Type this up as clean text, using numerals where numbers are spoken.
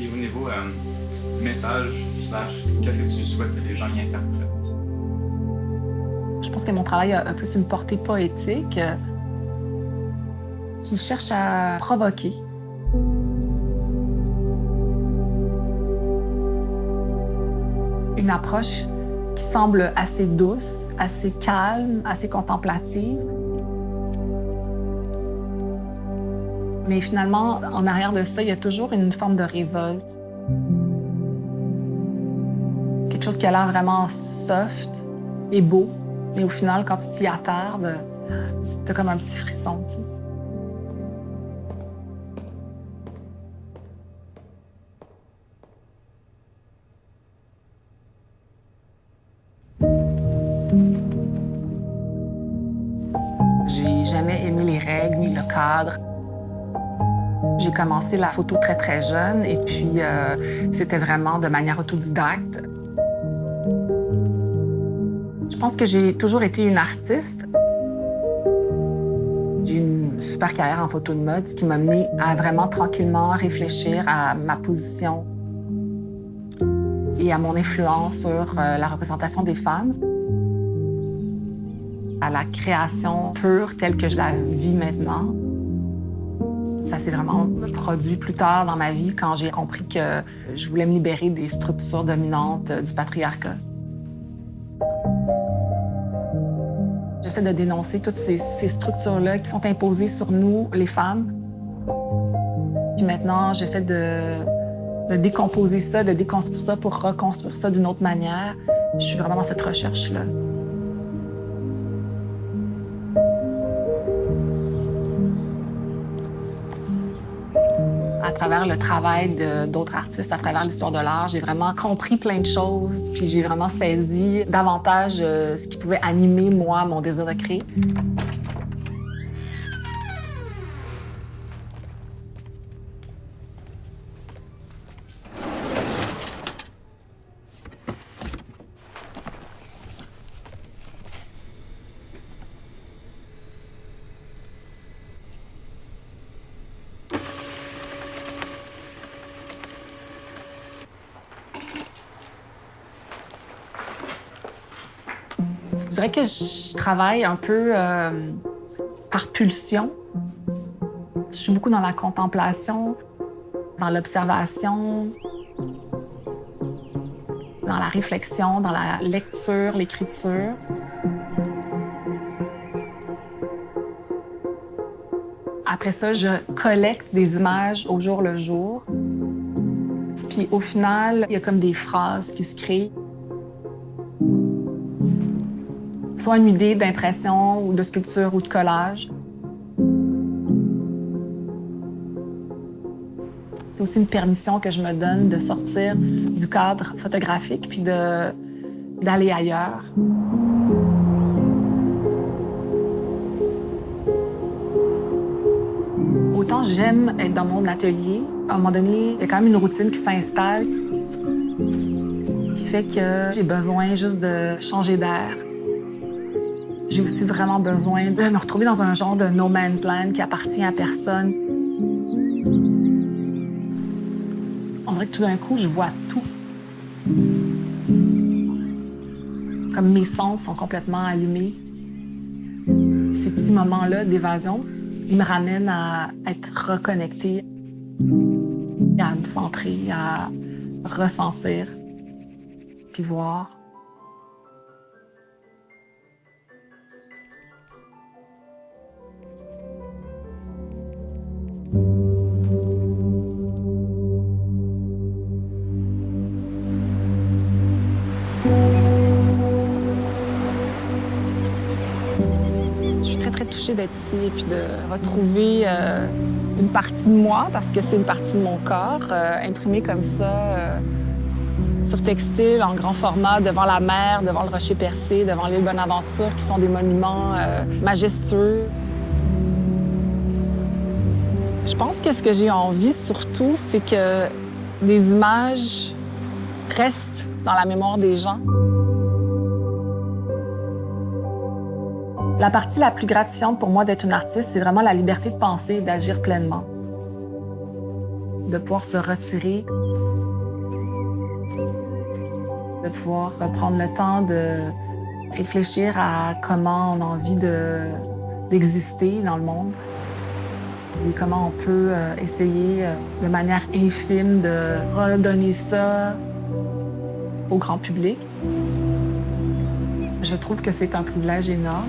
Et au niveau message, slash, qu'est-ce que tu souhaites que les gens y interprètent? Je pense que mon travail a plus une portée poétique qui cherche à provoquer. Une approche qui semble assez douce, assez calme, assez contemplative. Mais finalement, en arrière de ça, il y a toujours une forme de révolte. Quelque chose qui a l'air vraiment soft et beau. Mais au final, quand tu t'y attardes, tu as comme un petit frisson, tu sais. J'ai jamais aimé les règles ni le cadre. J'ai commencé la photo très, très jeune et puis c'était vraiment de manière autodidacte. Je pense que j'ai toujours été une artiste. J'ai une super carrière en photo de mode, ce qui m'a menée à vraiment tranquillement réfléchir à ma position et à mon influence sur la représentation des femmes, à la création pure telle que je la vis maintenant. Ça s'est vraiment produit plus tard dans ma vie quand j'ai compris que je voulais me libérer des structures dominantes du patriarcat. J'essaie de dénoncer toutes ces structures-là qui sont imposées sur nous, les femmes. Puis maintenant, j'essaie de décomposer ça, de déconstruire ça pour reconstruire ça d'une autre manière. Je suis vraiment dans cette recherche-là. À travers le travail d'autres artistes, à travers l'histoire de l'art, j'ai vraiment compris plein de choses, puis j'ai vraiment saisi davantage ce qui pouvait animer, moi, mon désir de créer. Je dirais que je travaille un peu par pulsion. Je suis beaucoup dans la contemplation, dans l'observation, dans la réflexion, dans la lecture, l'écriture. Après ça, je collecte des images au jour le jour. Puis au final, il y a comme des phrases qui se créent. Soit une idée d'impression ou de sculpture ou de collage. C'est aussi une permission que je me donne de sortir du cadre photographique puis d'aller ailleurs. Autant j'aime être dans mon atelier, à un moment donné, il y a quand même une routine qui s'installe qui fait que j'ai besoin juste de changer d'air. J'ai aussi vraiment besoin de me retrouver dans un genre de no man's land qui appartient à personne. On dirait que tout d'un coup, je vois tout. Comme mes sens sont complètement allumés. Ces petits moments-là d'évasion, ils me ramènent à être reconnectée, à me centrer, à ressentir, puis voir. Je suis très, très touchée d'être ici et puis de retrouver une partie de moi, parce que c'est une partie de mon corps, imprimée comme ça, sur textile, en grand format, devant la mer, devant le Rocher Percé, devant l'île Bonaventure, qui sont des monuments majestueux. Je pense que ce que j'ai envie, surtout, c'est que des images restent dans la mémoire des gens. La partie la plus gratifiante pour moi d'être une artiste, c'est vraiment la liberté de penser et d'agir pleinement. de pouvoir se retirer, de pouvoir prendre le temps de réfléchir à comment on a envie d'exister dans le monde et comment on peut essayer de manière infime de redonner ça au grand public. Je trouve que c'est un privilège énorme.